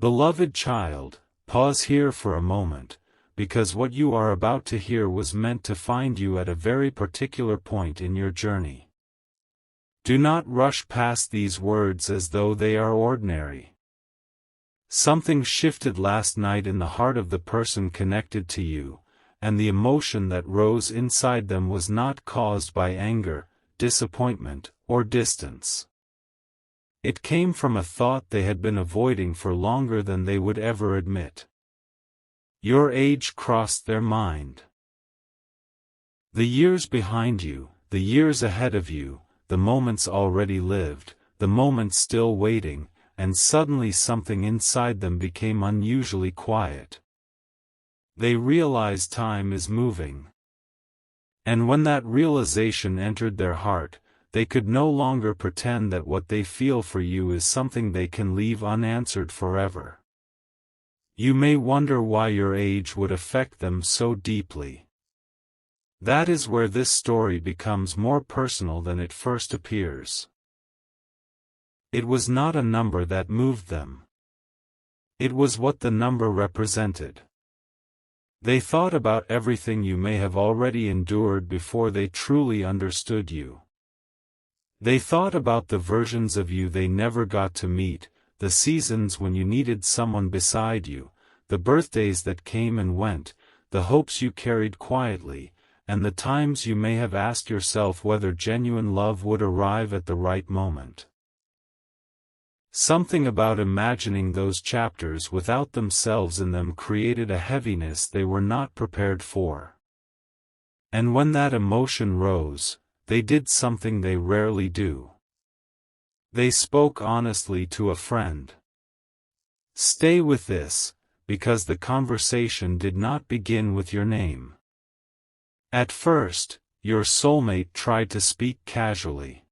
Beloved child, pause here for a moment, because what you are about to hear was meant to find you at a very particular point in your journey. Do not rush past these words as though they are ordinary. Something shifted last night in the heart of the person connected to you, and the emotion that rose inside them was not caused by anger, disappointment, or distance. It came from a thought they had been avoiding for longer than they would ever admit. Your age crossed their mind. The years behind you, the years ahead of you, the moments already lived, the moments still waiting, and suddenly something inside them became unusually quiet. They realize time is moving. And when that realization entered their heart, they could no longer pretend that what they feel for you is something they can leave unanswered forever. You may wonder why your age would affect them so deeply. That is where this story becomes more personal than it first appears. It was not a number that moved them. It was what the number represented. They thought about everything you may have already endured before they truly understood you. They thought about the versions of you they never got to meet, the seasons when you needed someone beside you, the birthdays that came and went, the hopes you carried quietly, and the times you may have asked yourself whether genuine love would arrive at the right moment. Something about imagining those chapters without themselves in them created a heaviness they were not prepared for. And when that emotion rose, they did something they rarely do. They spoke honestly to a friend. Stay with this, because the conversation did not begin with your name. At first, your soulmate tried to speak casually.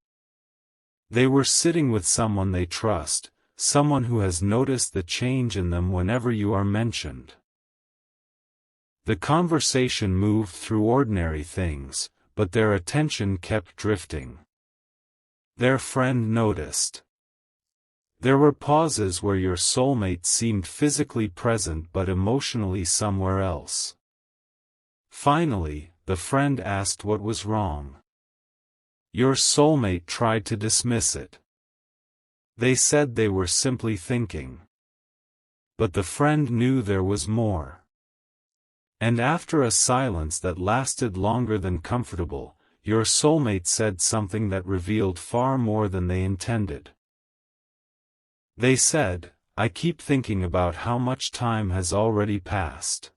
They were sitting with someone they trust, someone who has noticed the change in them whenever you are mentioned. The conversation moved through ordinary things, but their attention kept drifting. Their friend noticed. There were pauses where your soulmate seemed physically present but emotionally somewhere else. Finally, the friend asked what was wrong. Your soulmate tried to dismiss it. They said they were simply thinking. But the friend knew there was more. And after a silence that lasted longer than comfortable, your soulmate said something that revealed far more than they intended. They said, "I keep thinking about how much time has already passed."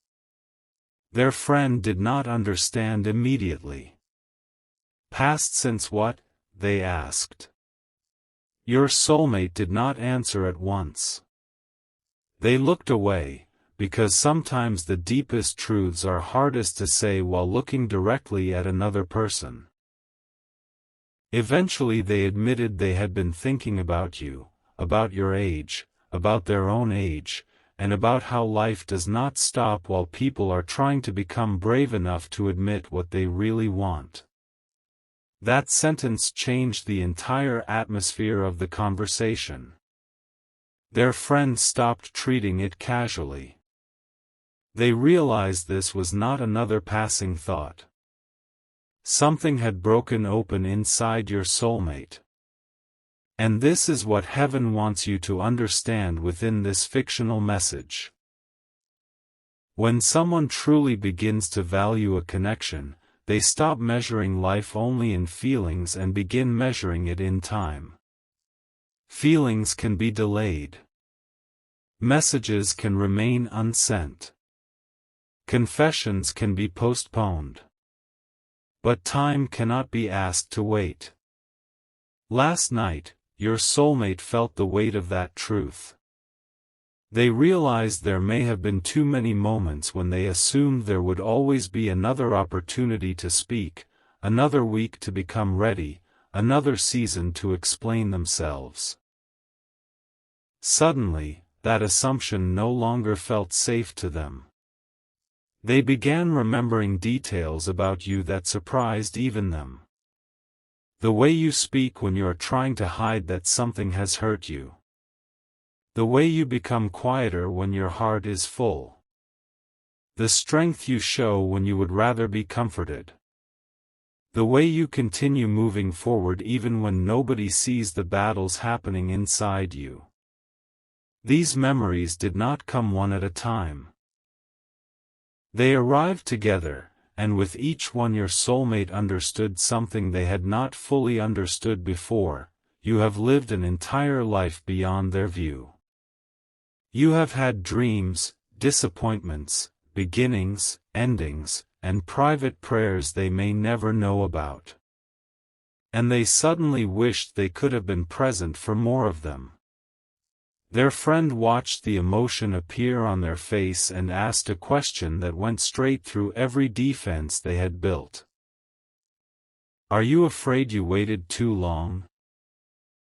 Their friend did not understand immediately. Passed since what? They asked. Your soulmate did not answer at once. They looked away, because sometimes the deepest truths are hardest to say while looking directly at another person. Eventually they admitted they had been thinking about you, about your age, about their own age, and about how life does not stop while people are trying to become brave enough to admit what they really want. That sentence changed the entire atmosphere of the conversation. Their friend stopped treating it casually. They realized this was not another passing thought. Something had broken open inside your soulmate. And this is what heaven wants you to understand within this fictional message. When someone truly begins to value a connection, they stop measuring life only in feelings and begin measuring it in time. Feelings can be delayed. Messages can remain unsent. Confessions can be postponed. But time cannot be asked to wait. Last night, your soulmate felt the weight of that truth. They realized there may have been too many moments when they assumed there would always be another opportunity to speak, another week to become ready, another season to explain themselves. Suddenly, that assumption no longer felt safe to them. They began remembering details about you that surprised even them. The way you speak when you are trying to hide that something has hurt you. The way you become quieter when your heart is full. The strength you show when you would rather be comforted. The way you continue moving forward even when nobody sees the battles happening inside you. These memories did not come one at a time. They arrived together, and with each one your soulmate understood something they had not fully understood before. You have lived an entire life beyond their view. You have had dreams, disappointments, beginnings, endings, and private prayers they may never know about. And they suddenly wished they could have been present for more of them. Their friend watched the emotion appear on their face and asked a question that went straight through every defense they had built. Are you afraid you waited too long?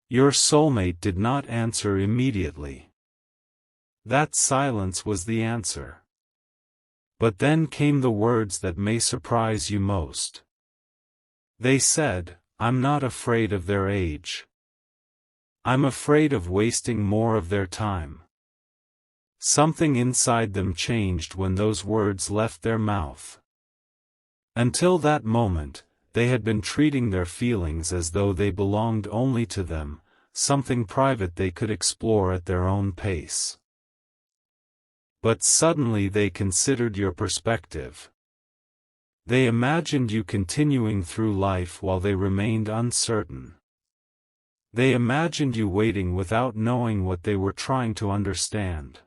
Your soulmate did not answer immediately. That silence was the answer. But then came the words that may surprise you most. They said, I'm not afraid of their age. I'm afraid of wasting more of their time. Something inside them changed when those words left their mouth. Until that moment, they had been treating their feelings as though they belonged only to them, something private they could explore at their own pace. But suddenly they considered your perspective. They imagined you continuing through life while they remained uncertain. They imagined you waiting without knowing what they were trying to understand.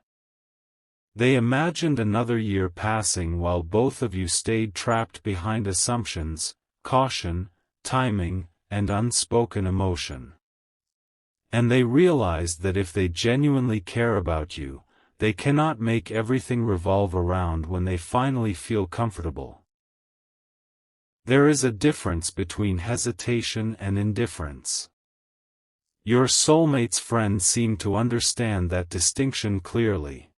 They imagined another year passing while both of you stayed trapped behind assumptions, caution, timing, and unspoken emotion. And they realized that if they genuinely care about you, they cannot make everything revolve around when they finally feel comfortable. There is a difference between hesitation and indifference. Your soulmate's friend seemed to understand that distinction clearly.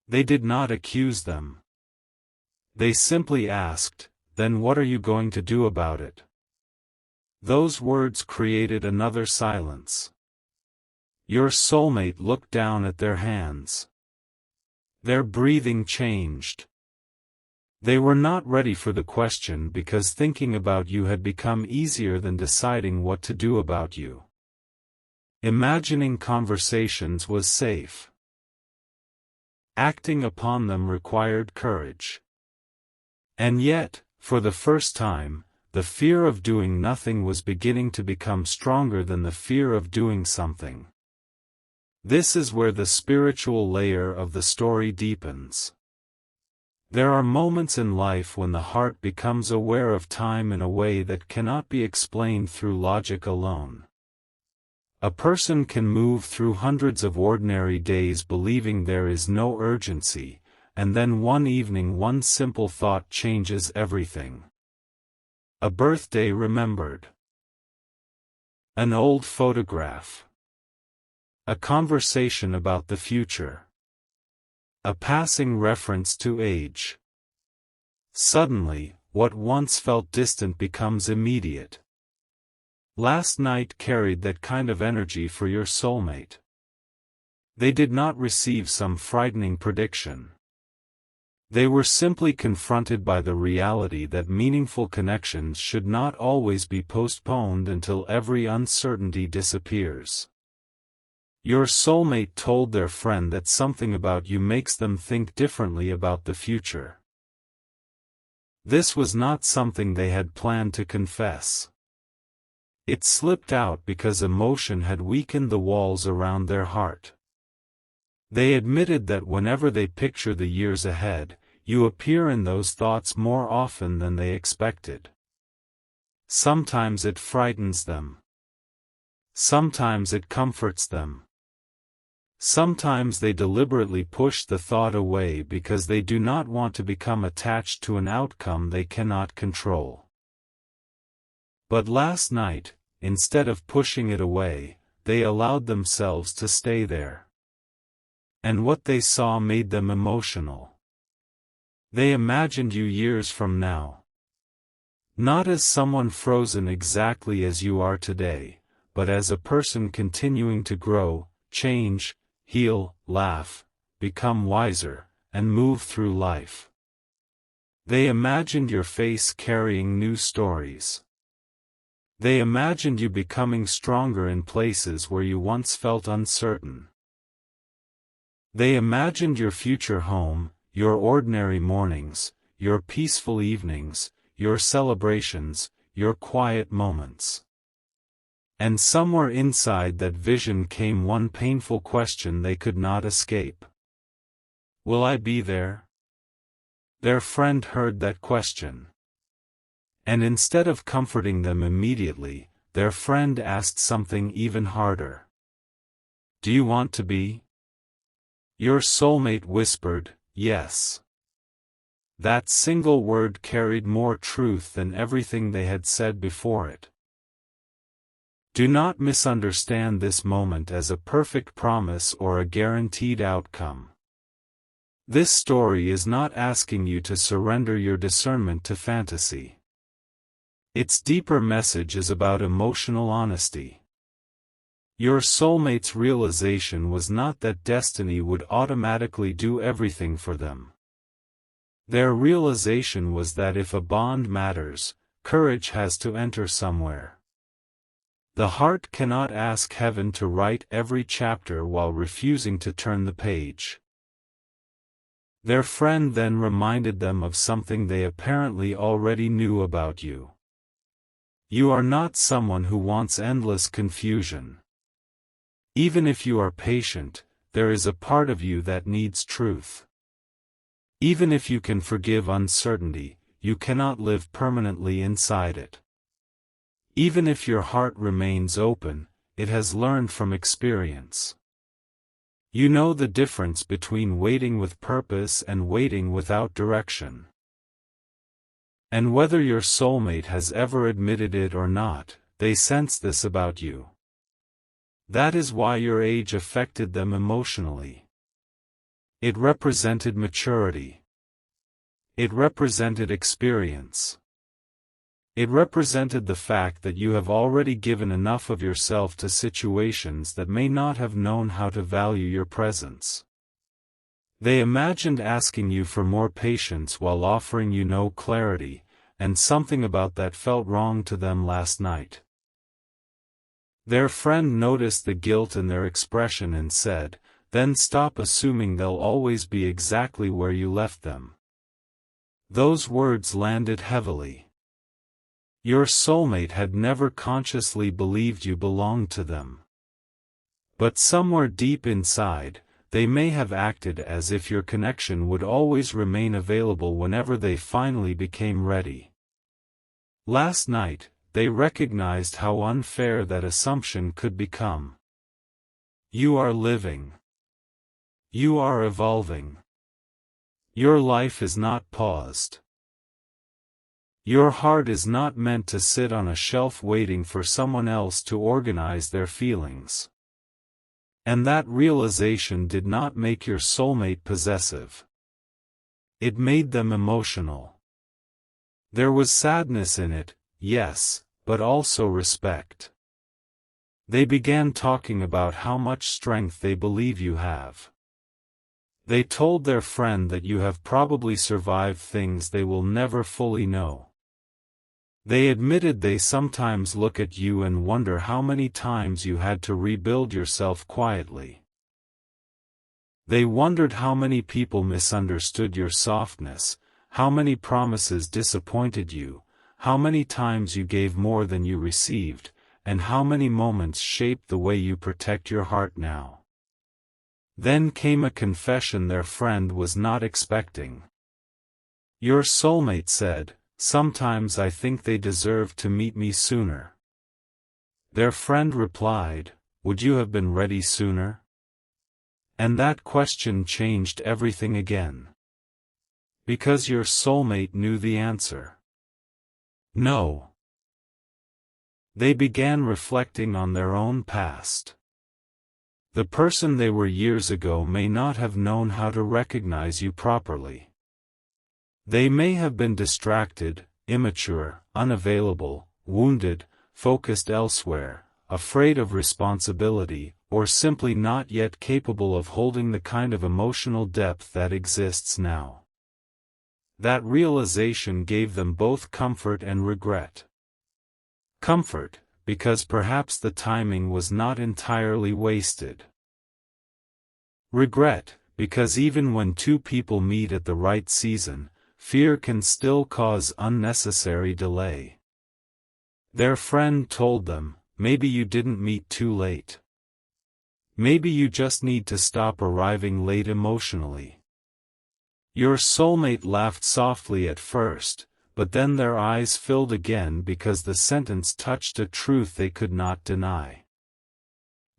They did not accuse them. They simply asked, then what are you going to do about it? Those words created another silence. Your soulmate looked down at their hands. Their breathing changed. They were not ready for the question because thinking about you had become easier than deciding what to do about you. Imagining conversations was safe. Acting upon them required courage. And yet, for the first time, the fear of doing nothing was beginning to become stronger than the fear of doing something. This is where the spiritual layer of the story deepens. There are moments in life when the heart becomes aware of time in a way that cannot be explained through logic alone. A person can move through hundreds of ordinary days believing there is no urgency, and then one evening one simple thought changes everything. A birthday remembered. An old photograph. A conversation about the future. A passing reference to age. Suddenly, what once felt distant becomes immediate. Last night carried that kind of energy for your soulmate. They did not receive some frightening prediction. They were simply confronted by the reality that meaningful connections should not always be postponed until every uncertainty disappears. Your soulmate told their friend that something about you makes them think differently about the future. This was not something they had planned to confess. It slipped out because emotion had weakened the walls around their heart. They admitted that whenever they picture the years ahead, you appear in those thoughts more often than they expected. Sometimes it frightens them. Sometimes it comforts them. Sometimes they deliberately push the thought away because they do not want to become attached to an outcome they cannot control. But last night, instead of pushing it away, they allowed themselves to stay there. And what they saw made them emotional. They imagined you years from now. Not as someone frozen exactly as you are today, but as a person continuing to grow, change, heal, laugh, become wiser, and move through life. They imagined your face carrying new stories. They imagined you becoming stronger in places where you once felt uncertain. They imagined your future home, your ordinary mornings, your peaceful evenings, your celebrations, your quiet moments. And somewhere inside that vision came one painful question they could not escape. Will I be there? Their friend heard that question. And instead of comforting them immediately, their friend asked something even harder. Do you want to be? Your soulmate whispered, yes. That single word carried more truth than everything they had said before it. Do not misunderstand this moment as a perfect promise or a guaranteed outcome. This story is not asking you to surrender your discernment to fantasy. Its deeper message is about emotional honesty. Your soulmate's realization was not that destiny would automatically do everything for them. Their realization was that if a bond matters, courage has to enter somewhere. The heart cannot ask heaven to write every chapter while refusing to turn the page. Their friend then reminded them of something they apparently already knew about you. You are not someone who wants endless confusion. Even if you are patient, there is a part of you that needs truth. Even if you can forgive uncertainty, you cannot live permanently inside it. Even if your heart remains open, it has learned from experience. You know the difference between waiting with purpose and waiting without direction. And whether your soulmate has ever admitted it or not, they sense this about you. That is why your age affected them emotionally. It represented maturity. It represented experience. It represented the fact that you have already given enough of yourself to situations that may not have known how to value your presence. They imagined asking you for more patience while offering you no clarity, and something about that felt wrong to them last night. Their friend noticed the guilt in their expression and said, "Then stop assuming they'll always be exactly where you left them." Those words landed heavily. Your soulmate had never consciously believed you belonged to them. But somewhere deep inside, they may have acted as if your connection would always remain available whenever they finally became ready. Last night, they recognized how unfair that assumption could become. You are living. You are evolving. Your life is not paused. Your heart is not meant to sit on a shelf waiting for someone else to organize their feelings. And that realization did not make your soulmate possessive. It made them emotional. There was sadness in it, yes, but also respect. They began talking about how much strength they believe you have. They told their friend that you have probably survived things they will never fully know. They admitted they sometimes look at you and wonder how many times you had to rebuild yourself quietly. They wondered how many people misunderstood your softness, how many promises disappointed you, how many times you gave more than you received, and how many moments shaped the way you protect your heart now. Then came a confession their friend was not expecting. Your soulmate said, "Sometimes I think they deserved to meet me sooner." Their friend replied, "Would you have been ready sooner?" And that question changed everything again. Because your soulmate knew the answer. No. They began reflecting on their own past. The person they were years ago may not have known how to recognize you properly. They may have been distracted, immature, unavailable, wounded, focused elsewhere, afraid of responsibility, or simply not yet capable of holding the kind of emotional depth that exists now. That realization gave them both comfort and regret. Comfort, because perhaps the timing was not entirely wasted. Regret, because even when two people meet at the right season, fear can still cause unnecessary delay. Their friend told them, maybe you didn't meet too late. Maybe you just need to stop arriving late emotionally. Your soulmate laughed softly at first, but then their eyes filled again because the sentence touched a truth they could not deny.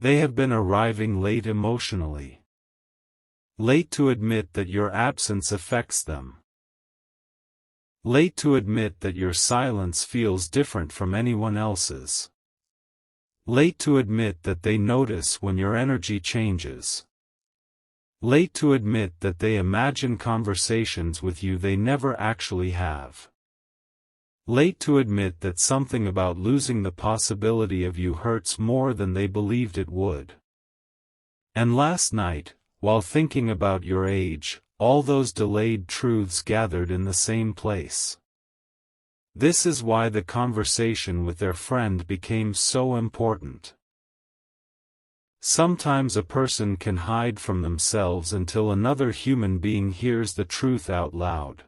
They have been arriving late emotionally. Late to admit that your absence affects them. Late to admit that your silence feels different from anyone else's. Late to admit that they notice when your energy changes. Late to admit that they imagine conversations with you they never actually have. Late to admit that something about losing the possibility of you hurts more than they believed it would. And last night, while thinking about your age, all those delayed truths gathered in the same place. This is why the conversation with their friend became so important. Sometimes a person can hide from themselves until another human being hears the truth out loud.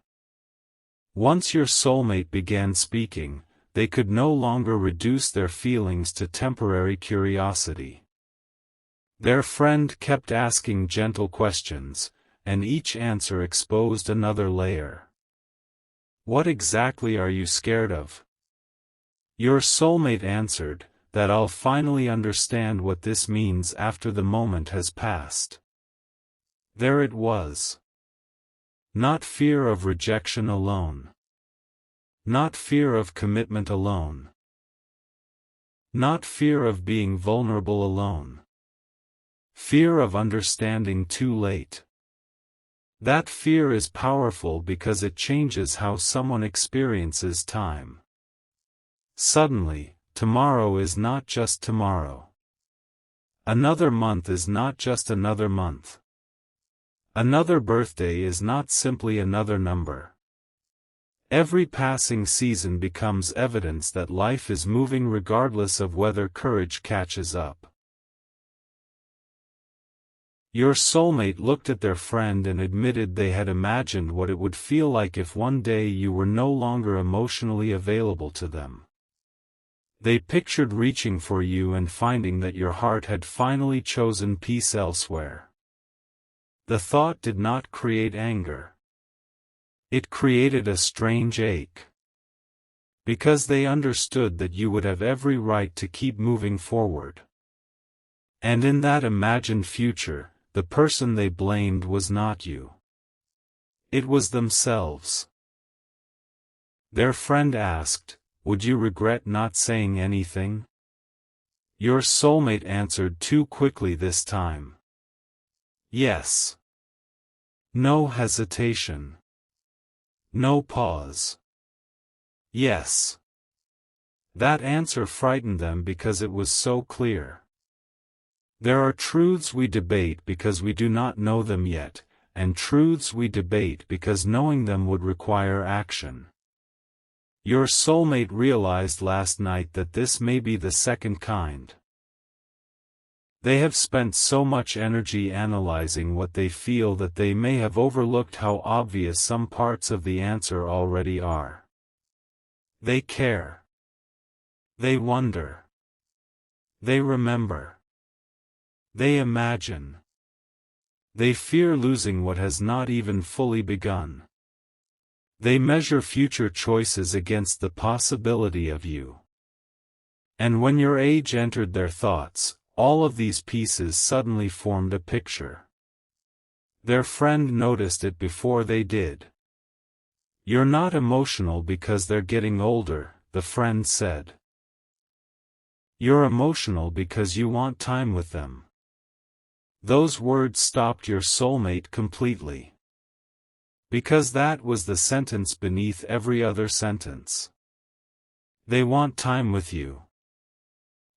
Once your soulmate began speaking, they could no longer reduce their feelings to temporary curiosity. Their friend kept asking gentle questions, and each answer exposed another layer. What exactly are you scared of? Your soulmate answered, that I'll finally understand what this means after the moment has passed. There it was. Not fear of rejection alone. Not fear of commitment alone. Not fear of being vulnerable alone. Fear of understanding too late. That fear is powerful because it changes how someone experiences time. Suddenly, tomorrow is not just tomorrow. Another month is not just another month. Another birthday is not simply another number. Every passing season becomes evidence that life is moving regardless of whether courage catches up. Your soulmate looked at their friend and admitted they had imagined what it would feel like if one day you were no longer emotionally available to them. They pictured reaching for you and finding that your heart had finally chosen peace elsewhere. The thought did not create anger. It created a strange ache. Because they understood that you would have every right to keep moving forward. And in that imagined future, the person they blamed was not you. It was themselves. Their friend asked, would you regret not saying anything? Your soulmate answered too quickly this time. Yes. No hesitation. No pause. Yes. That answer frightened them because it was so clear. There are truths we debate because we do not know them yet, and truths we debate because knowing them would require action. Your soulmate realized last night that this may be the second kind. They have spent so much energy analyzing what they feel that they may have overlooked how obvious some parts of the answer already are. They care. They wonder. They remember. They imagine. They fear losing what has not even fully begun. They measure future choices against the possibility of you. And when your age entered their thoughts, all of these pieces suddenly formed a picture. Their friend noticed it before they did. You're not emotional because they're getting older, the friend said. You're emotional because you want time with them. Those words stopped your soulmate completely. Because that was the sentence beneath every other sentence. They want time with you.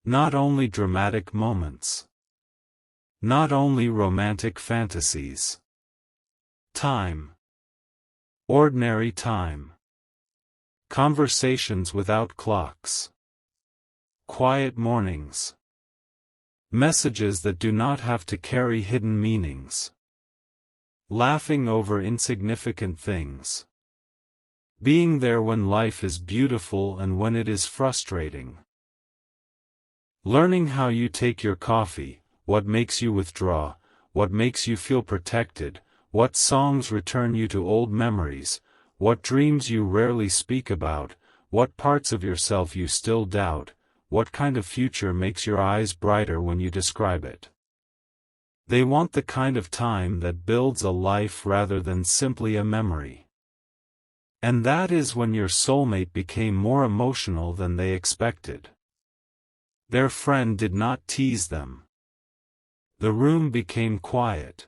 Not only dramatic moments. Not only romantic fantasies. Time. Ordinary time. Conversations without clocks. Quiet mornings. Messages that do not have to carry hidden meanings. Laughing over insignificant things. Being there when life is beautiful and when it is frustrating. Learning how you take your coffee, what makes you withdraw, what makes you feel protected, what songs return you to old memories, what dreams you rarely speak about, what parts of yourself you still doubt, what kind of future makes your eyes brighter when you describe it. They want the kind of time that builds a life rather than simply a memory. And that is when your soulmate became more emotional than they expected. Their friend did not tease them. The room became quiet.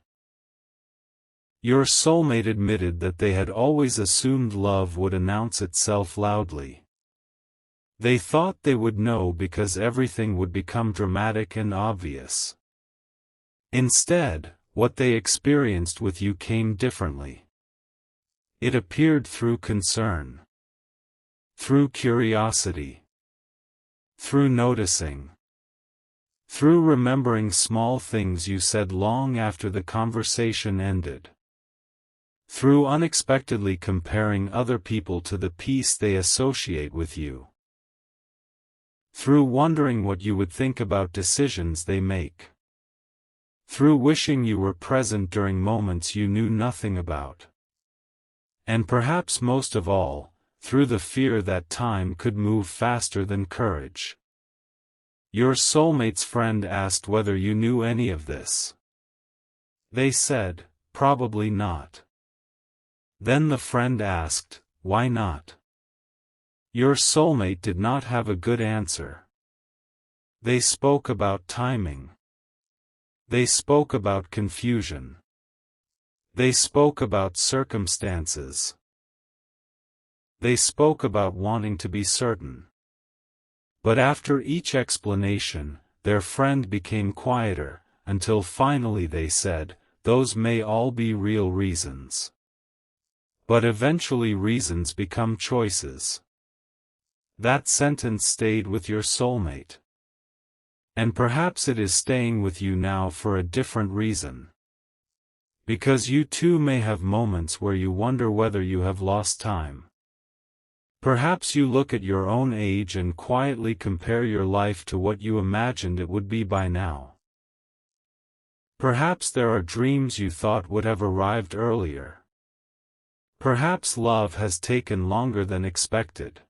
Your soulmate admitted that they had always assumed love would announce itself loudly. They thought they would know because everything would become dramatic and obvious. Instead, what they experienced with you came differently. It appeared through concern. Through curiosity. Through noticing. Through remembering small things you said long after the conversation ended. Through unexpectedly comparing other people to the peace they associate with you. Through wondering what you would think about decisions they make. Through wishing you were present during moments you knew nothing about. And perhaps most of all, through the fear that time could move faster than courage. Your soulmate's friend asked whether you knew any of this. They said, probably not. Then the friend asked, why not? Your soulmate did not have a good answer. They spoke about timing. They spoke about confusion. They spoke about circumstances. They spoke about wanting to be certain. But after each explanation, their friend became quieter, until finally they said, those may all be real reasons. But eventually reasons become choices. That sentence stayed with your soulmate. And perhaps it is staying with you now for a different reason. Because you too may have moments where you wonder whether you have lost time. Perhaps you look at your own age and quietly compare your life to what you imagined it would be by now. Perhaps there are dreams you thought would have arrived earlier. Perhaps love has taken longer than expected.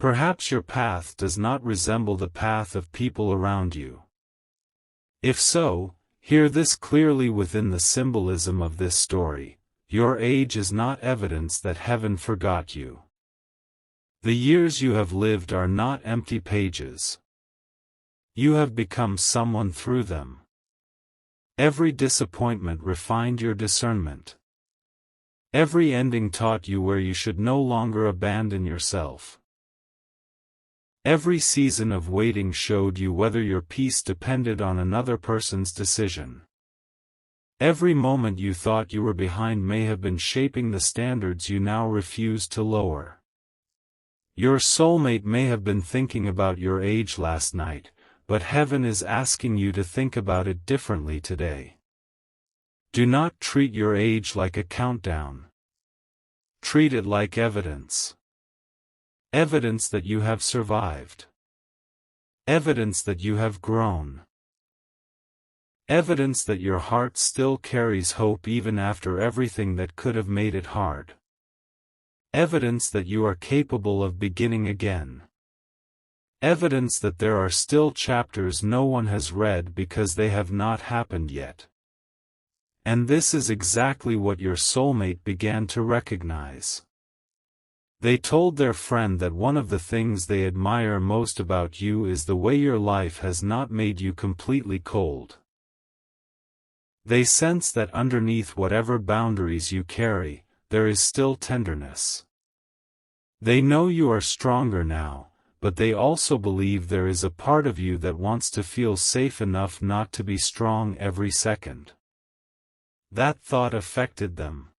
Perhaps your path does not resemble the path of people around you. If so, hear this clearly within the symbolism of this story: your age is not evidence that heaven forgot you. The years you have lived are not empty pages. You have become someone through them. Every disappointment refined your discernment. Every ending taught you where you should no longer abandon yourself. Every season of waiting showed you whether your peace depended on another person's decision. Every moment you thought you were behind may have been shaping the standards you now refuse to lower. Your soulmate may have been thinking about your age last night, but heaven is asking you to think about it differently today. Do not treat your age like a countdown. Treat it like evidence. Evidence that you have survived. Evidence that you have grown. Evidence that your heart still carries hope even after everything that could have made it hard. Evidence that you are capable of beginning again. Evidence that there are still chapters no one has read because they have not happened yet. And this is exactly what your soulmate began to recognize. They told their friend that one of the things they admire most about you is the way your life has not made you completely cold. They sense that underneath whatever boundaries you carry, there is still tenderness. They know you are stronger now, but they also believe there is a part of you that wants to feel safe enough not to be strong every second. That thought affected them.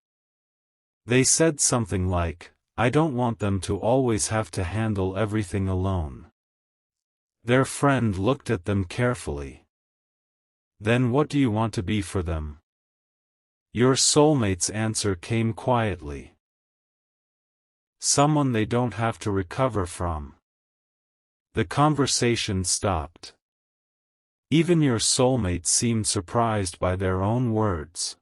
They said something like, "I don't want them to always have to handle everything alone." Their friend looked at them carefully. "Then what do you want to be for them?" Your soulmate's answer came quietly. "Someone they don't have to recover from." The conversation stopped. Even your soulmate seemed surprised by their own words.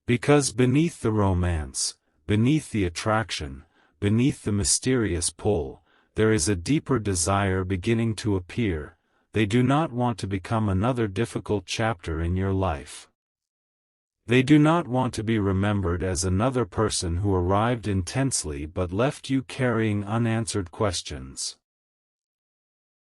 Because beneath the romance, beneath the attraction, beneath the mysterious pull, there is a deeper desire beginning to appear. They do not want to become another difficult chapter in your life. They do not want to be remembered as another person who arrived intensely but left you carrying unanswered questions.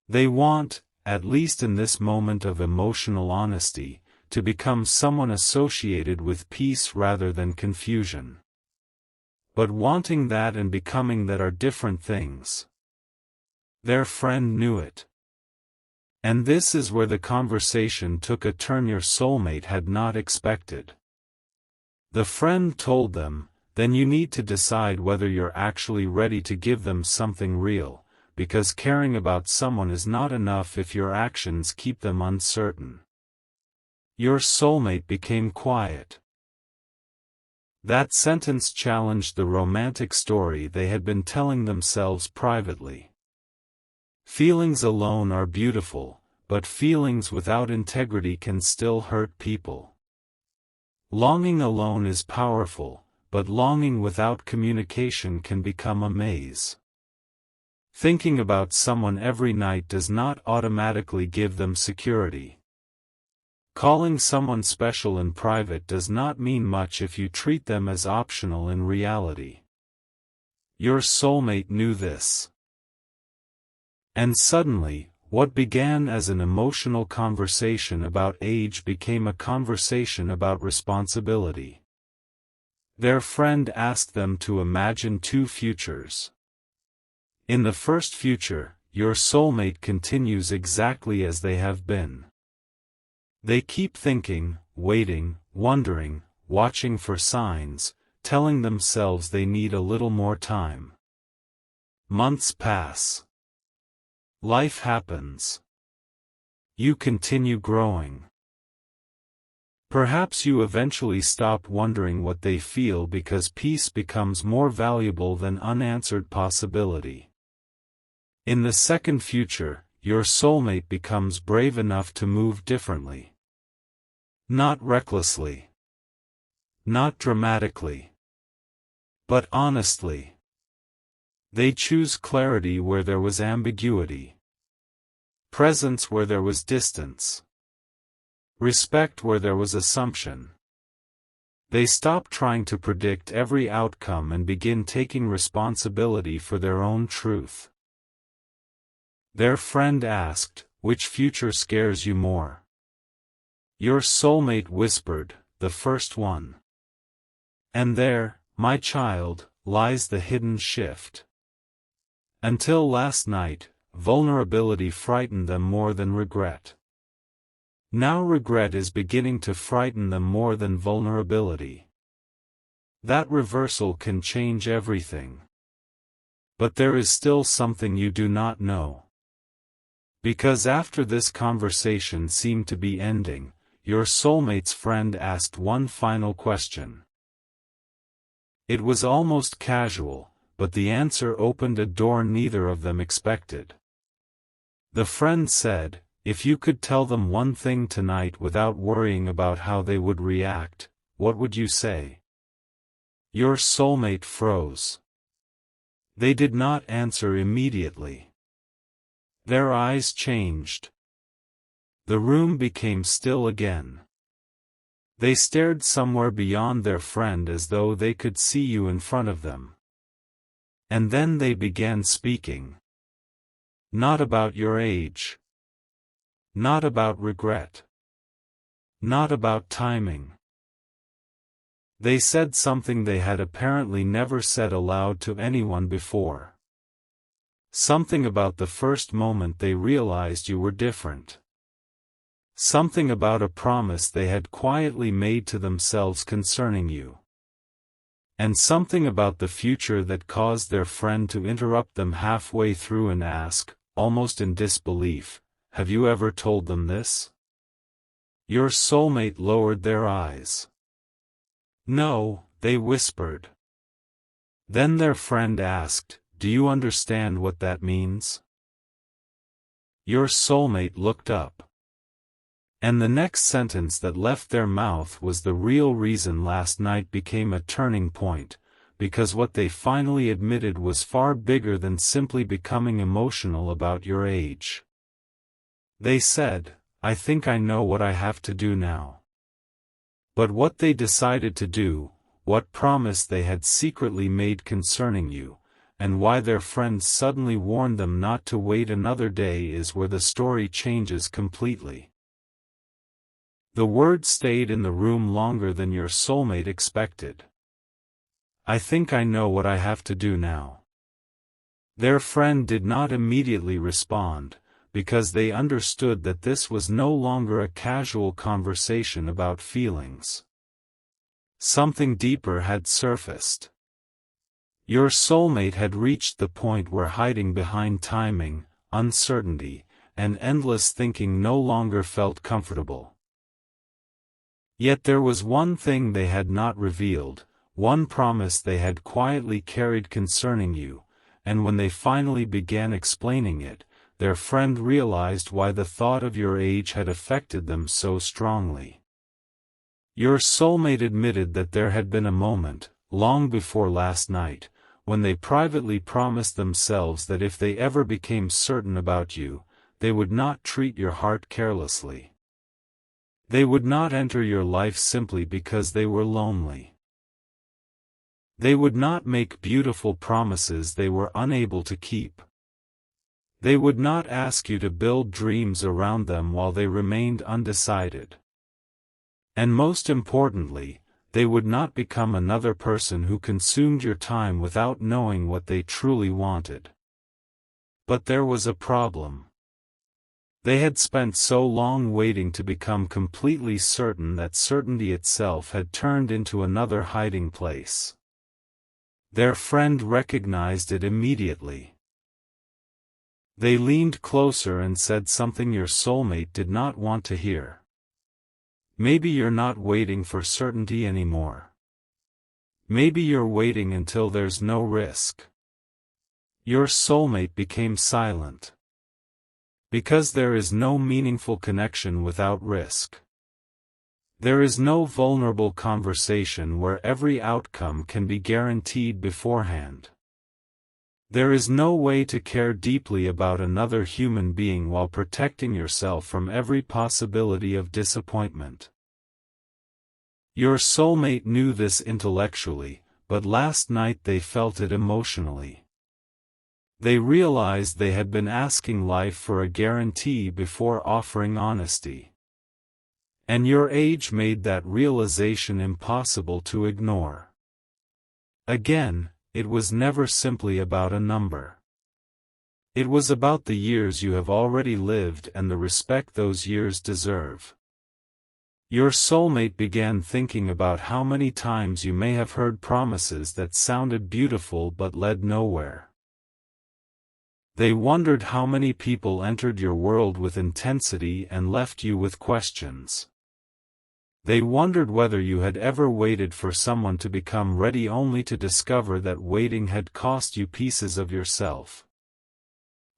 They want, at least in this moment of emotional honesty, to become someone associated with peace rather than confusion. But wanting that and becoming that are different things. Their friend knew it. And this is where the conversation took a turn your soulmate had not expected. The friend told them, "Then you need to decide whether you're actually ready to give them something real, because caring about someone is not enough if your actions keep them uncertain." Your soulmate became quiet. That sentence challenged the romantic story they had been telling themselves privately. Feelings alone are beautiful, but feelings without integrity can still hurt people. Longing alone is powerful, but longing without communication can become a maze. Thinking about someone every night does not automatically give them security. Calling someone special in private does not mean much if you treat them as optional in reality. Your soulmate knew this. And suddenly, what began as an emotional conversation about age became a conversation about responsibility. Their friend asked them to imagine two futures. In the first future, your soulmate continues exactly as they have been. They keep thinking, waiting, wondering, watching for signs, telling themselves they need a little more time. Months pass. Life happens. You continue growing. Perhaps you eventually stop wondering what they feel because peace becomes more valuable than unanswered possibility. In the second future, your soulmate becomes brave enough to move differently. Not recklessly. Not dramatically. But honestly. They choose clarity where there was ambiguity. Presence where there was distance. Respect where there was assumption. They stop trying to predict every outcome and begin taking responsibility for their own truth. Their friend asked, "Which future scares you more?" Your soulmate whispered, "The first one." And there, my child, lies the hidden shift. Until last night, vulnerability frightened them more than regret. Now regret is beginning to frighten them more than vulnerability. That reversal can change everything. But there is still something you do not know. Because after this conversation seemed to be ending, your soulmate's friend asked one final question. It was almost casual, but the answer opened a door neither of them expected. The friend said, "If you could tell them one thing tonight without worrying about how they would react, what would you say?" Your soulmate froze. They did not answer immediately. Their eyes changed. The room became still again. They stared somewhere beyond their friend as though they could see you in front of them. And then they began speaking. Not about your age. Not about regret. Not about timing. They said something they had apparently never said aloud to anyone before. Something about the first moment they realized you were different. Something about a promise they had quietly made to themselves concerning you. And something about the future that caused their friend to interrupt them halfway through and ask, almost in disbelief, "Have you ever told them this?" Your soulmate lowered their eyes. "No," they whispered. Then their friend asked, "Do you understand what that means?" Your soulmate looked up. And the next sentence that left their mouth was the real reason last night became a turning point, because what they finally admitted was far bigger than simply becoming emotional about your age. They said, "I think I know what I have to do now." But what they decided to do, what promise they had secretly made concerning you, and why their friends suddenly warned them not to wait another day is where the story changes completely. The words stayed in the room longer than your soulmate expected. "I think I know what I have to do now." Their friend did not immediately respond, because they understood that this was no longer a casual conversation about feelings. Something deeper had surfaced. Your soulmate had reached the point where hiding behind timing, uncertainty, and endless thinking no longer felt comfortable. Yet there was one thing they had not revealed, one promise they had quietly carried concerning you, and when they finally began explaining it, their friend realized why the thought of your age had affected them so strongly. Your soulmate admitted that there had been a moment, long before last night, when they privately promised themselves that if they ever became certain about you, they would not treat your heart carelessly. They would not enter your life simply because they were lonely. They would not make beautiful promises they were unable to keep. They would not ask you to build dreams around them while they remained undecided. And most importantly, they would not become another person who consumed your time without knowing what they truly wanted. But there was a problem. They had spent so long waiting to become completely certain that certainty itself had turned into another hiding place. Their friend recognized it immediately. They leaned closer and said something your soulmate did not want to hear. "Maybe you're not waiting for certainty anymore. Maybe you're waiting until there's no risk." Your soulmate became silent. Because there is no meaningful connection without risk. There is no vulnerable conversation where every outcome can be guaranteed beforehand. There is no way to care deeply about another human being while protecting yourself from every possibility of disappointment. Your soulmate knew this intellectually, but last night they felt it emotionally. They realized they had been asking life for a guarantee before offering honesty. And your age made that realization impossible to ignore. Again, it was never simply about a number. It was about the years you have already lived and the respect those years deserve. Your soulmate began thinking about how many times you may have heard promises that sounded beautiful but led nowhere. They wondered how many people entered your world with intensity and left you with questions. They wondered whether you had ever waited for someone to become ready only to discover that waiting had cost you pieces of yourself.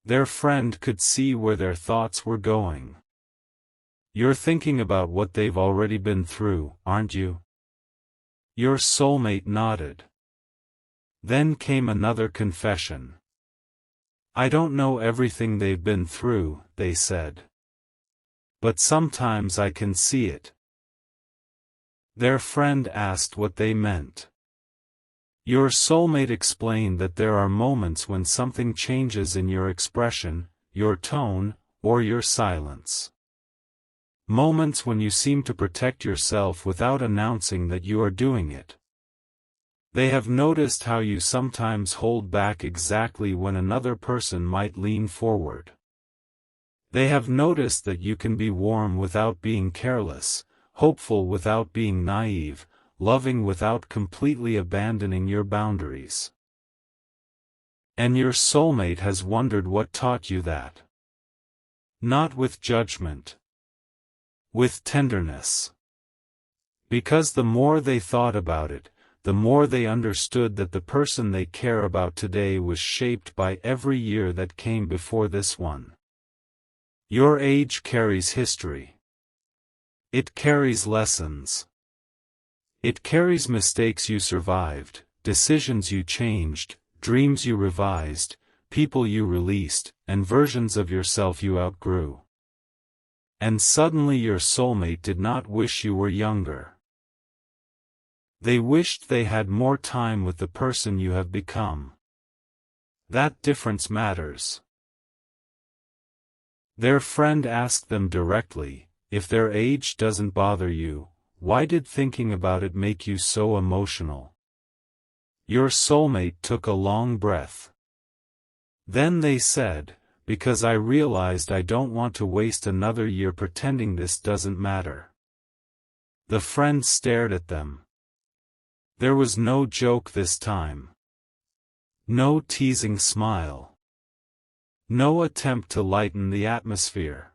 Their friend could see where their thoughts were going. "You're thinking about what they've already been through, aren't you?" Your soulmate nodded. Then came another confession. "I don't know everything they've been through," they said. "But sometimes I can see it." Their friend asked what they meant. Your soulmate explained that there are moments when something changes in your expression, your tone, or your silence. Moments when you seem to protect yourself without announcing that you are doing it. They have noticed how you sometimes hold back exactly when another person might lean forward. They have noticed that you can be warm without being careless, hopeful without being naive, loving without completely abandoning your boundaries. And your soulmate has wondered what taught you that. Not with judgment. With tenderness. Because the more they thought about it, the more they understood that the person they care about today was shaped by every year that came before this one. Your age carries history. It carries lessons. It carries mistakes you survived, decisions you changed, dreams you revised, people you released, and versions of yourself you outgrew. And suddenly your soulmate did not wish you were younger. They wished they had more time with the person you have become. That difference matters. Their friend asked them directly, if their age doesn't bother you, why did thinking about it make you so emotional? Your soulmate took a long breath. Then they said, because I realized I don't want to waste another year pretending this doesn't matter. The friend stared at them. There was no joke this time. No teasing smile. No attempt to lighten the atmosphere.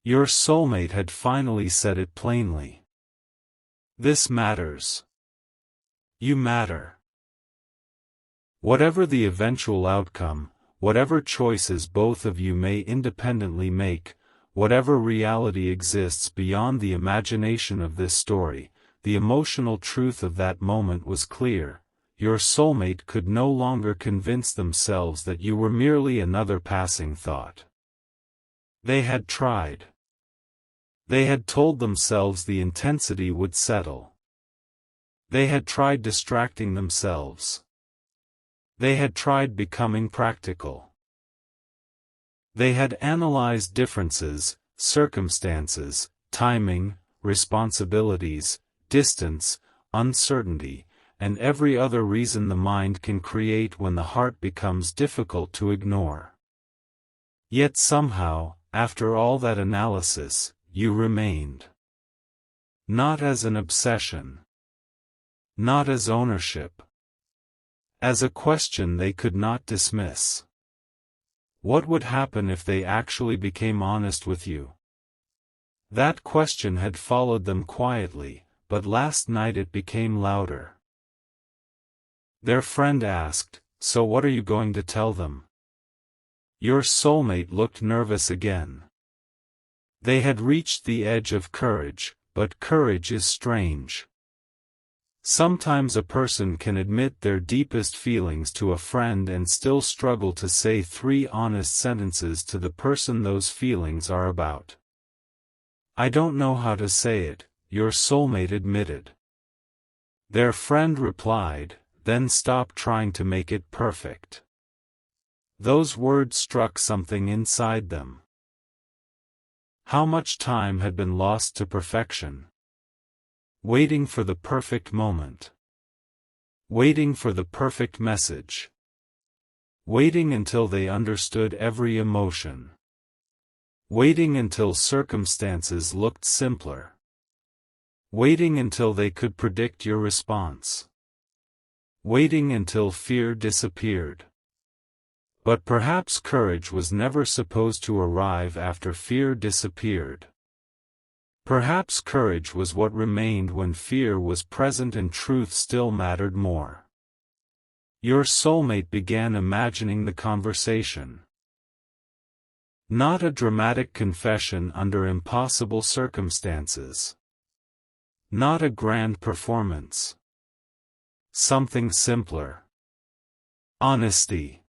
Your soulmate had finally said it plainly. This matters. You matter. Whatever the eventual outcome, whatever choices both of you may independently make, whatever reality exists beyond the imagination of this story, the emotional truth of that moment was clear. Your soulmate could no longer convince themselves that you were merely another passing thought. They had tried. They had told themselves the intensity would settle. They had tried distracting themselves. They had tried becoming practical. They had analyzed differences, circumstances, timing, responsibilities, distance, uncertainty, and every other reason the mind can create when the heart becomes difficult to ignore. Yet somehow, after all that analysis, you remained. Not as an obsession. Not as ownership. As a question they could not dismiss. What would happen if they actually became honest with you? That question had followed them quietly, but last night it became louder. Their friend asked, so what are you going to tell them? Your soulmate looked nervous again. They had reached the edge of courage, but courage is strange. Sometimes a person can admit their deepest feelings to a friend and still struggle to say 3 honest sentences to the person those feelings are about. I don't know how to say it, your soulmate admitted. Their friend replied, then stop trying to make it perfect. Those words struck something inside them. How much time had been lost to perfection? Waiting for the perfect moment. Waiting for the perfect message. Waiting until they understood every emotion. Waiting until circumstances looked simpler. Waiting until they could predict your response. Waiting until fear disappeared. But perhaps courage was never supposed to arrive after fear disappeared. Perhaps courage was what remained when fear was present and truth still mattered more. Your soulmate began imagining the conversation. Not a dramatic confession under impossible circumstances. Not a grand performance. Something simpler. Honesty.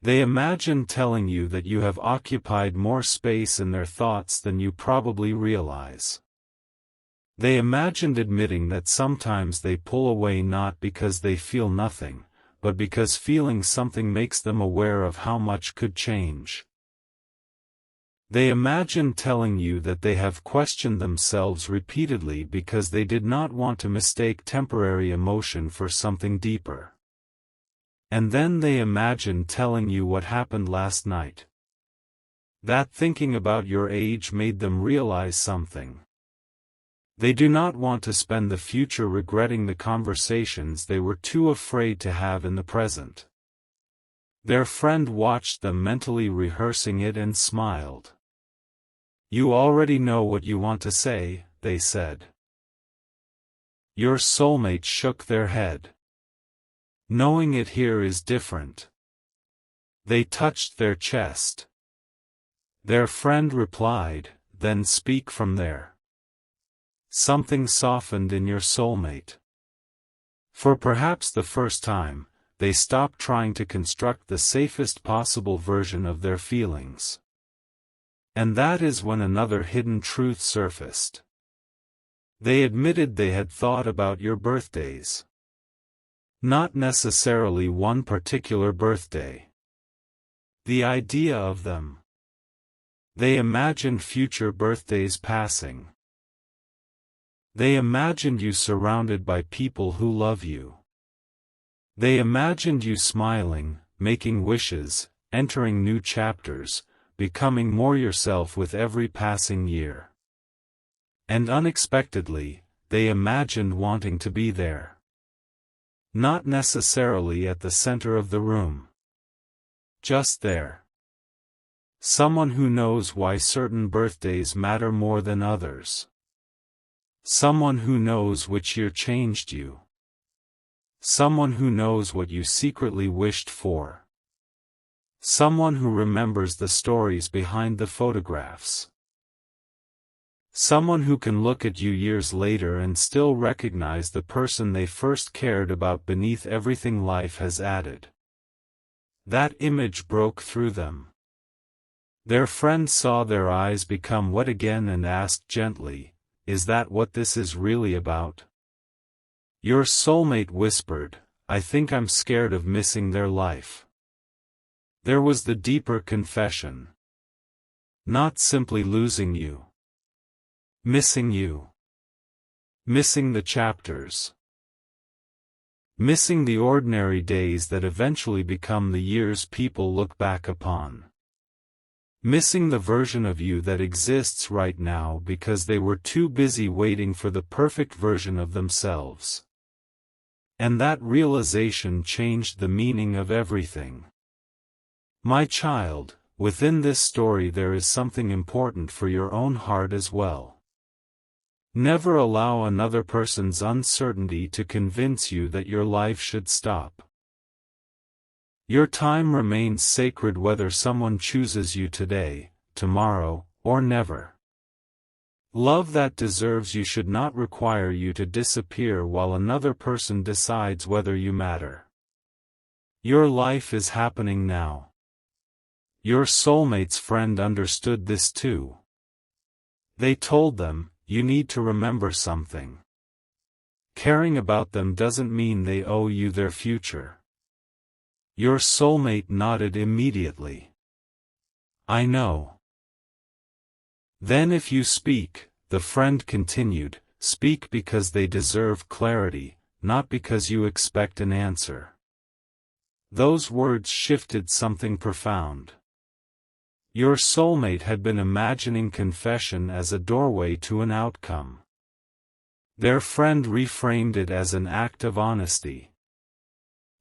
They imagine telling you that you have occupied more space in their thoughts than you probably realize. They imagined admitting that sometimes they pull away not because they feel nothing, but because feeling something makes them aware of how much could change. They imagine telling you that they have questioned themselves repeatedly because they did not want to mistake temporary emotion for something deeper. And then they imagine telling you what happened last night. That thinking about your age made them realize something. They do not want to spend the future regretting the conversations they were too afraid to have in the present. Their friend watched them mentally rehearsing it and smiled. "You already know what you want to say," they said. Your soulmate shook their head. "Knowing it here is different." They touched their chest. Their friend replied, "Then speak from there." Something softened in your soulmate. For perhaps the first time, they stopped trying to construct the safest possible version of their feelings. And that is when another hidden truth surfaced. They admitted they had thought about your birthdays. Not necessarily one particular birthday. The idea of them. They imagined future birthdays passing. They imagined you surrounded by people who love you. They imagined you smiling, making wishes, entering new chapters, becoming more yourself with every passing year. And unexpectedly, they imagined wanting to be there. Not necessarily at the center of the room. Just there. Someone who knows why certain birthdays matter more than others. Someone who knows which year changed you. Someone who knows what you secretly wished for. Someone who remembers the stories behind the photographs. Someone who can look at you years later and still recognize the person they first cared about beneath everything life has added. That image broke through them. Their friend saw their eyes become wet again and asked gently, "Is that what this is really about?" Your soulmate whispered, "I think I'm scared of missing their life." There was the deeper confession. Not simply losing you. Missing you. Missing the chapters. Missing the ordinary days that eventually become the years people look back upon. Missing the version of you that exists right now because they were too busy waiting for the perfect version of themselves. And that realization changed the meaning of everything. My child, within this story there is something important for your own heart as well. Never allow another person's uncertainty to convince you that your life should stop. Your time remains sacred whether someone chooses you today, tomorrow, or never. Love that deserves you should not require you to disappear while another person decides whether you matter. Your life is happening now. Your soulmate's friend understood this too. They told them, "You need to remember something. Caring about them doesn't mean they owe you their future." Your soulmate nodded immediately. "I know." "Then if you speak," the friend continued, "speak because they deserve clarity, not because you expect an answer." Those words shifted something profound. Your soulmate had been imagining confession as a doorway to an outcome. Their friend reframed it as an act of honesty.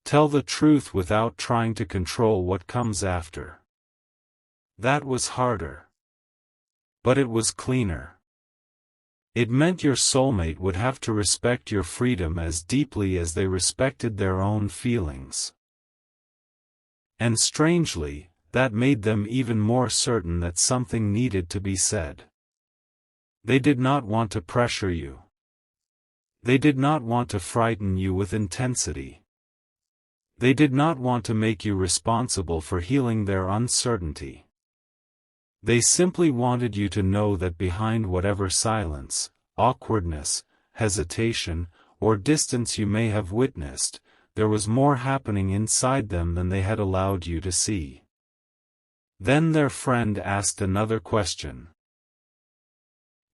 Tell the truth without trying to control what comes after. That was harder. But it was cleaner. It meant your soulmate would have to respect your freedom as deeply as they respected their own feelings. And strangely, that made them even more certain that something needed to be said. They did not want to pressure you. They did not want to frighten you with intensity. They did not want to make you responsible for healing their uncertainty. They simply wanted you to know that behind whatever silence, awkwardness, hesitation, or distance you may have witnessed, there was more happening inside them than they had allowed you to see. Then their friend asked another question.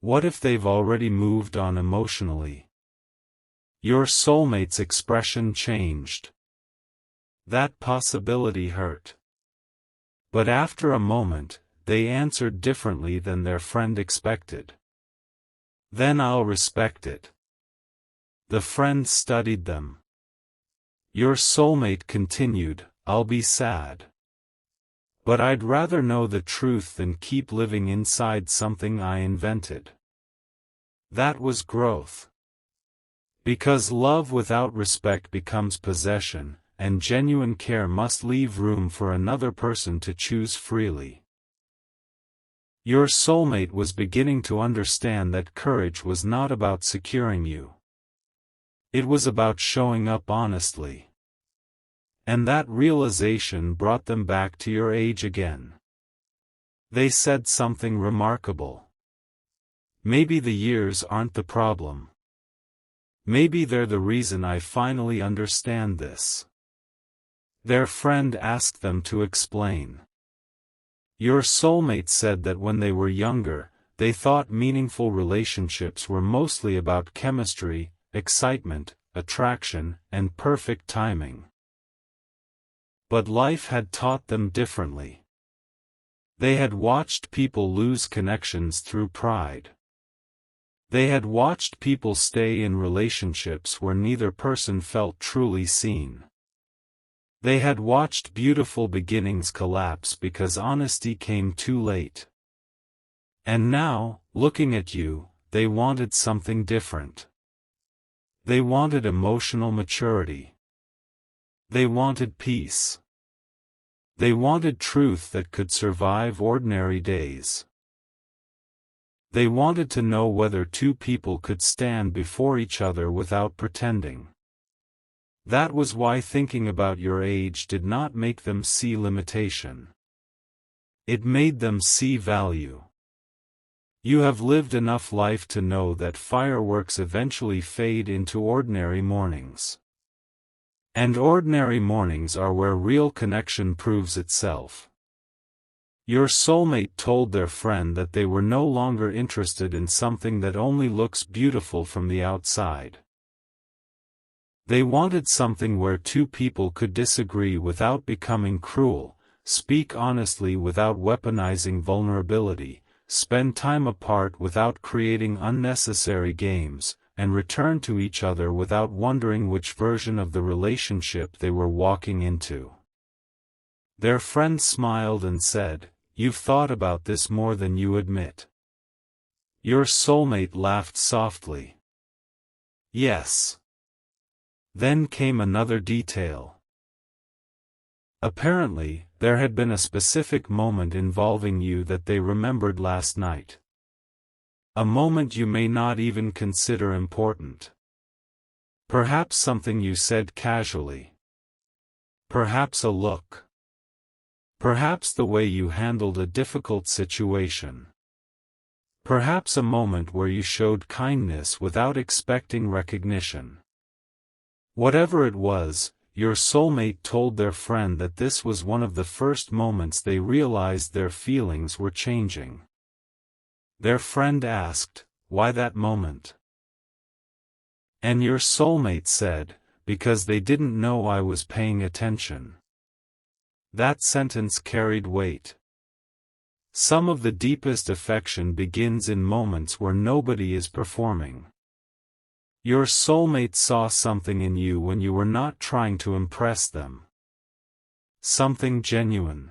What if they've already moved on emotionally? Your soulmate's expression changed. That possibility hurt. But after a moment, they answered differently than their friend expected. Then I'll respect it. The friend studied them. Your soulmate continued, I'll be sad. But I'd rather know the truth than keep living inside something I invented. That was growth. Because love without respect becomes possession, and genuine care must leave room for another person to choose freely. Your soulmate was beginning to understand that courage was not about securing you. It was about showing up honestly. And that realization brought them back to your age again. They said something remarkable. Maybe the years aren't the problem. Maybe they're the reason I finally understand this. Their friend asked them to explain. Your soulmate said that when they were younger, they thought meaningful relationships were mostly about chemistry, excitement, attraction, and perfect timing. But life had taught them differently. They had watched people lose connections through pride. They had watched people stay in relationships where neither person felt truly seen. They had watched beautiful beginnings collapse because honesty came too late. And now, looking at you, they wanted something different. They wanted emotional maturity. They wanted peace. They wanted truth that could survive ordinary days. They wanted to know whether two people could stand before each other without pretending. That was why thinking about your age did not make them see limitation. It made them see value. You have lived enough life to know that fireworks eventually fade into ordinary mornings. And ordinary mornings are where real connection proves itself. Your soulmate told their friend that they were no longer interested in something that only looks beautiful from the outside. They wanted something where two people could disagree without becoming cruel, speak honestly without weaponizing vulnerability, spend time apart without creating unnecessary games, and return to each other without wondering which version of the relationship they were walking into. Their friend smiled and said, "You've thought about this more than you admit." Your soulmate laughed softly. Yes. Then came another detail. Apparently, there had been a specific moment involving you that they remembered last night. A moment you may not even consider important. Perhaps something you said casually. Perhaps a look. Perhaps the way you handled a difficult situation. Perhaps a moment where you showed kindness without expecting recognition. Whatever it was, your soulmate told their friend that this was one of the first moments they realized their feelings were changing. Their friend asked, "Why that moment?" And your soulmate said, "Because they didn't know I was paying attention." That sentence carried weight. Some of the deepest affection begins in moments where nobody is performing. Your soulmate saw something in you when you were not trying to impress them. Something genuine.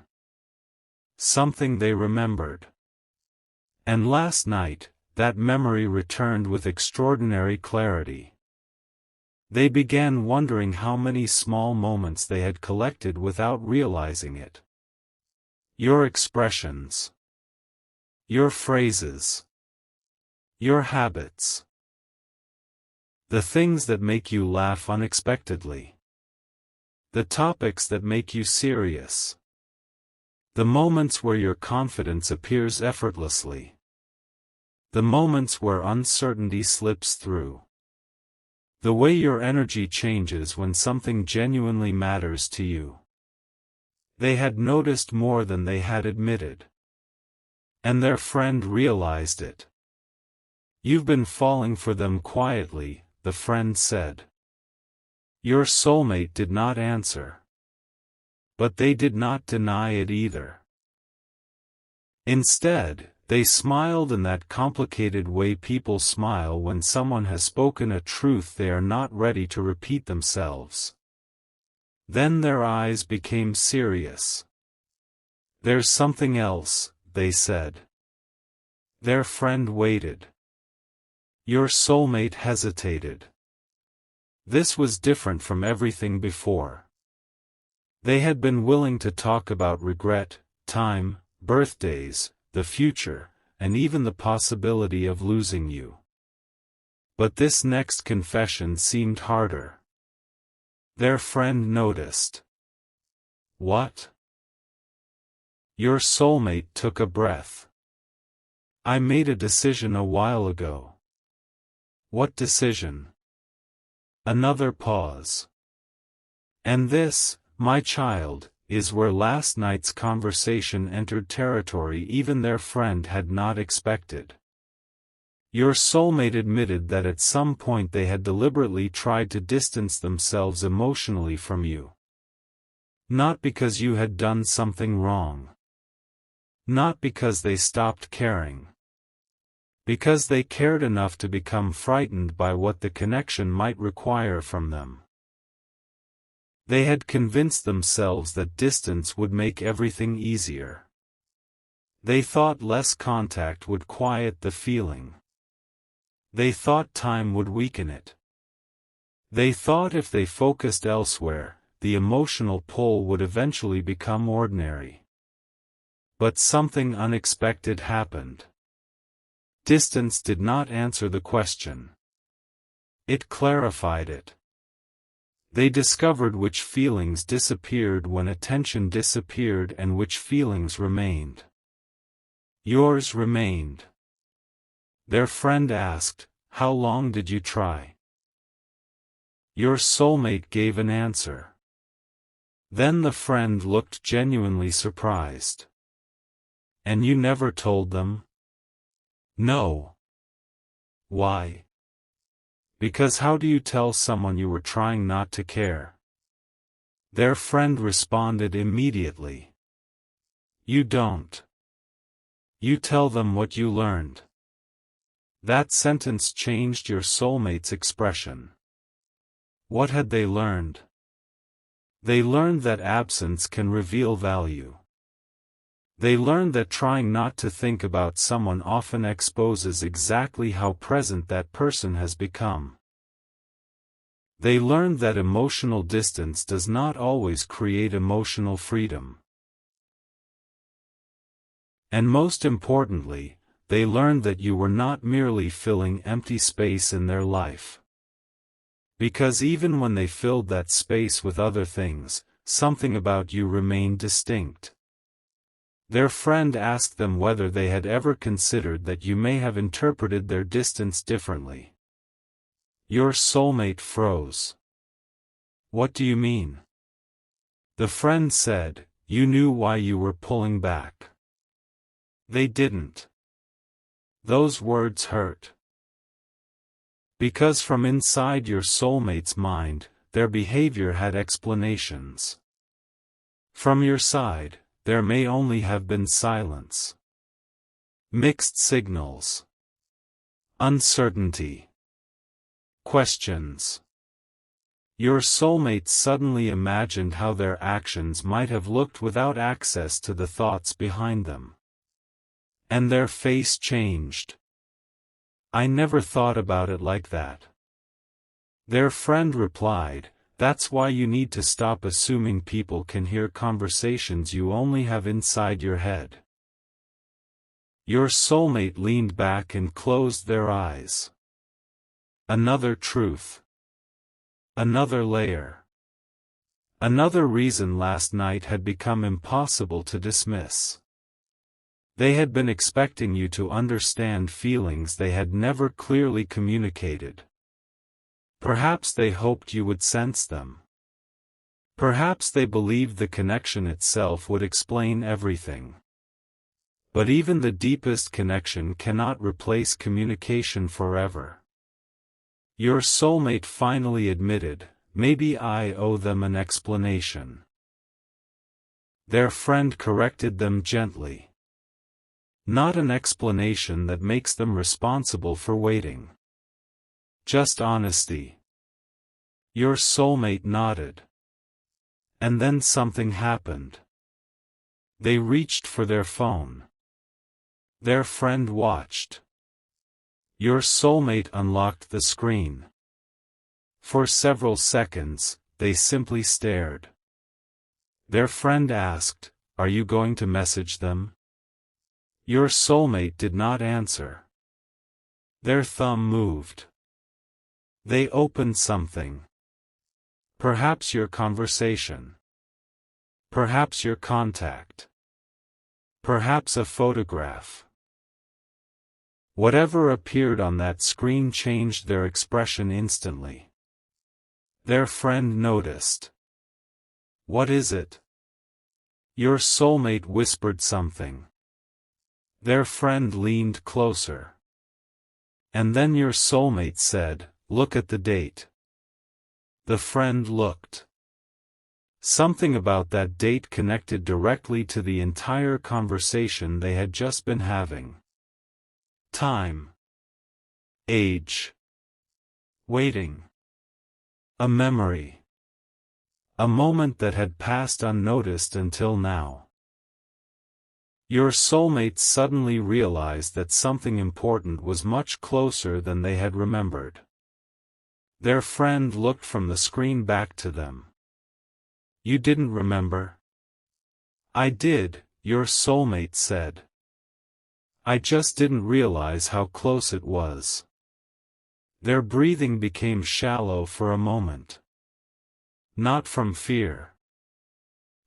Something they remembered. And last night, that memory returned with extraordinary clarity. They began wondering how many small moments they had collected without realizing it. Your expressions. Your phrases. Your habits. The things that make you laugh unexpectedly. The topics that make you serious. The moments where your confidence appears effortlessly. The moments where uncertainty slips through. The way your energy changes when something genuinely matters to you. They had noticed more than they had admitted. And their friend realized it. "You've been falling for them quietly," the friend said. Your soulmate did not answer. But they did not deny it either. Instead, they smiled in that complicated way people smile when someone has spoken a truth they are not ready to repeat themselves. Then their eyes became serious. "There's something else," they said. Their friend waited. Your soulmate hesitated. This was different from everything before. They had been willing to talk about regret, time, birthdays, the future, and even the possibility of losing you. But this next confession seemed harder. Their friend noticed. "What?" Your soulmate took a breath. "I made a decision a while ago." "What decision?" Another pause. "And this, my child, is where last night's conversation entered territory even their friend had not expected. Your soulmate admitted that at some point they had deliberately tried to distance themselves emotionally from you. Not because you had done something wrong. Not because they stopped caring. Because they cared enough to become frightened by what the connection might require from them. They had convinced themselves that distance would make everything easier. They thought less contact would quiet the feeling. They thought time would weaken it. They thought if they focused elsewhere, the emotional pull would eventually become ordinary. But something unexpected happened. Distance did not answer the question. It clarified it. They discovered which feelings disappeared when attention disappeared and which feelings remained. Yours remained. Their friend asked, "How long did you try?" Your soulmate gave an answer. Then the friend looked genuinely surprised. "And you never told them?" "No." "Why?" "Because how do you tell someone you were trying not to care?" Their friend responded immediately. "You don't. You tell them what you learned." That sentence changed your soulmate's expression. What had they learned? They learned that absence can reveal value. They learned that trying not to think about someone often exposes exactly how present that person has become. They learned that emotional distance does not always create emotional freedom. And most importantly, they learned that you were not merely filling empty space in their life. Because even when they filled that space with other things, something about you remained distinct. Their friend asked them whether they had ever considered that you may have interpreted their distance differently. Your soulmate froze. "What do you mean?" The friend said, "You knew why you were pulling back." They didn't. Those words hurt. Because from inside your soulmate's mind, their behavior had explanations. From your side, there may only have been silence. Mixed signals. Uncertainty. Questions. Your soulmate suddenly imagined how their actions might have looked without access to the thoughts behind them. And their face changed. "I never thought about it like that." Their friend replied, "That's why you need to stop assuming people can hear conversations you only have inside your head." Your soulmate leaned back and closed their eyes. Another truth. Another layer. Another reason last night had become impossible to dismiss. They had been expecting you to understand feelings they had never clearly communicated. Perhaps they hoped you would sense them. Perhaps they believed the connection itself would explain everything. But even the deepest connection cannot replace communication forever. Your soulmate finally admitted, "Maybe I owe them an explanation." Their friend corrected them gently. "Not an explanation that makes them responsible for waiting. Just honesty." Your soulmate nodded. And then something happened. They reached for their phone. Their friend watched. Your soulmate unlocked the screen. For several seconds, they simply stared. Their friend asked, "Are you going to message them?" Your soulmate did not answer. Their thumb moved. They opened something. Perhaps your conversation. Perhaps your contact. Perhaps a photograph. Whatever appeared on that screen changed their expression instantly. Their friend noticed. "What is it?" Your soulmate whispered something. Their friend leaned closer. And then your soulmate said, "Look at the date." The friend looked. Something about that date connected directly to the entire conversation they had just been having. Time. Age. Waiting. A memory. A moment that had passed unnoticed until now. Your soulmates suddenly realized that something important was much closer than they had remembered. Their friend looked from the screen back to them. "You didn't remember?" "I did," your soulmate said. "I just didn't realize how close it was." Their breathing became shallow for a moment. Not from fear.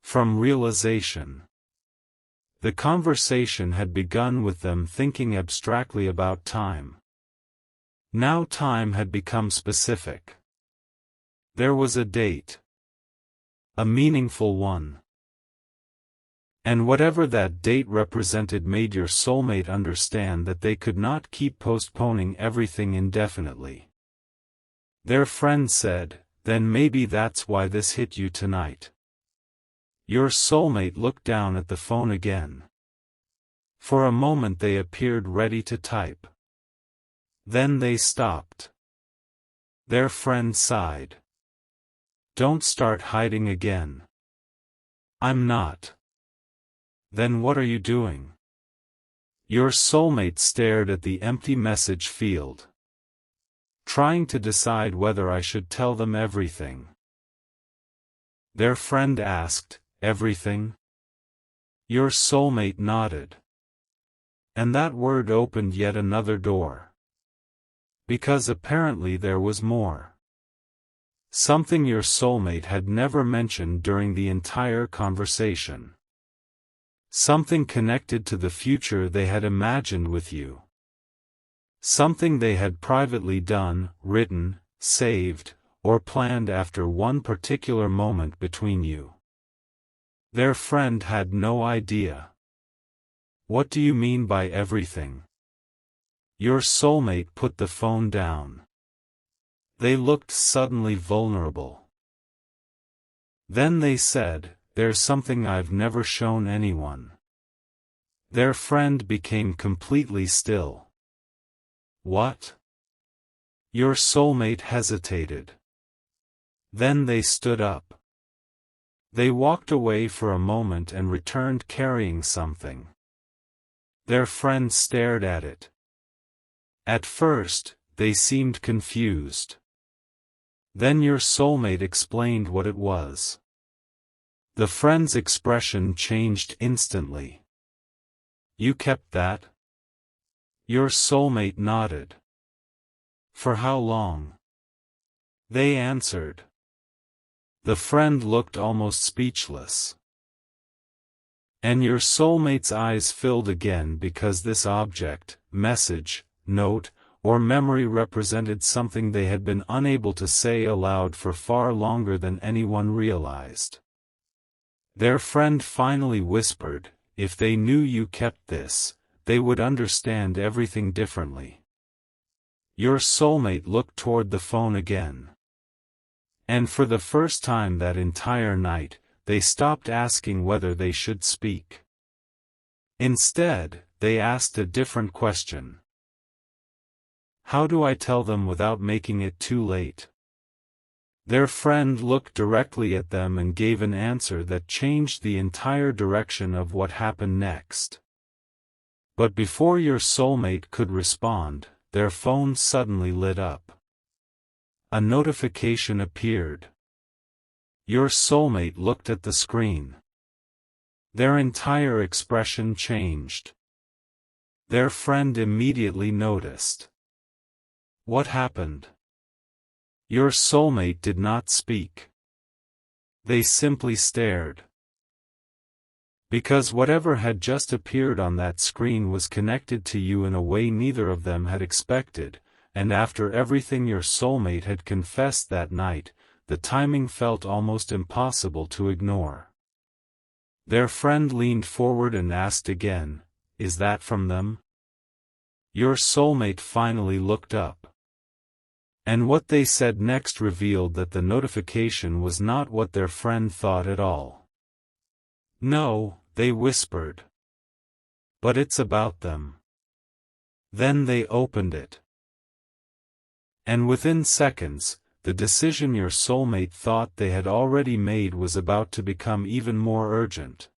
From realization. The conversation had begun with them thinking abstractly about time. Now time had become specific. There was a date. A meaningful one. And whatever that date represented made your soulmate understand that they could not keep postponing everything indefinitely. Their friend said, "Then maybe that's why this hit you tonight." Your soulmate looked down at the phone again. For a moment they appeared ready to type. Then they stopped. Their friend sighed. "Don't start hiding again." "I'm not." "Then what are you doing?" Your soulmate stared at the empty message field. "Trying to decide whether I should tell them everything." Their friend asked, "Everything?" Your soulmate nodded. And that word opened yet another door. Because apparently there was more. Something your soulmate had never mentioned during the entire conversation. Something connected to the future they had imagined with you. Something they had privately done, written, saved, or planned after one particular moment between you. Their friend had no idea. "What do you mean by everything?" Your soulmate put the phone down. They looked suddenly vulnerable. Then they said, "There's something I've never shown anyone." Their friend became completely still. "What?" Your soulmate hesitated. Then they stood up. They walked away for a moment and returned carrying something. Their friend stared at it. At first, they seemed confused. Then your soulmate explained what it was. The friend's expression changed instantly. "You kept that?" Your soulmate nodded. "For how long?" They answered. The friend looked almost speechless. And your soulmate's eyes filled again because this object, message, note, or memory represented something they had been unable to say aloud for far longer than anyone realized. Their friend finally whispered, "If they knew you kept this, they would understand everything differently." Your soulmate looked toward the phone again. And for the first time that entire night, they stopped asking whether they should speak. Instead, they asked a different question. How do I tell them without making it too late? Their friend looked directly at them and gave an answer that changed the entire direction of what happened next. But before your soulmate could respond, their phone suddenly lit up. A notification appeared. Your soulmate looked at the screen. Their entire expression changed. Their friend immediately noticed. What happened? Your soulmate did not speak. They simply stared. Because whatever had just appeared on that screen was connected to you in a way neither of them had expected, and after everything your soulmate had confessed that night, the timing felt almost impossible to ignore. Their friend leaned forward and asked again, "Is that from them?" Your soulmate finally looked up. And what they said next revealed that the notification was not what their friend thought at all. "No," they whispered. "But it's about them." Then they opened it. And within seconds, the decision your soulmate thought they had already made was about to become even more urgent.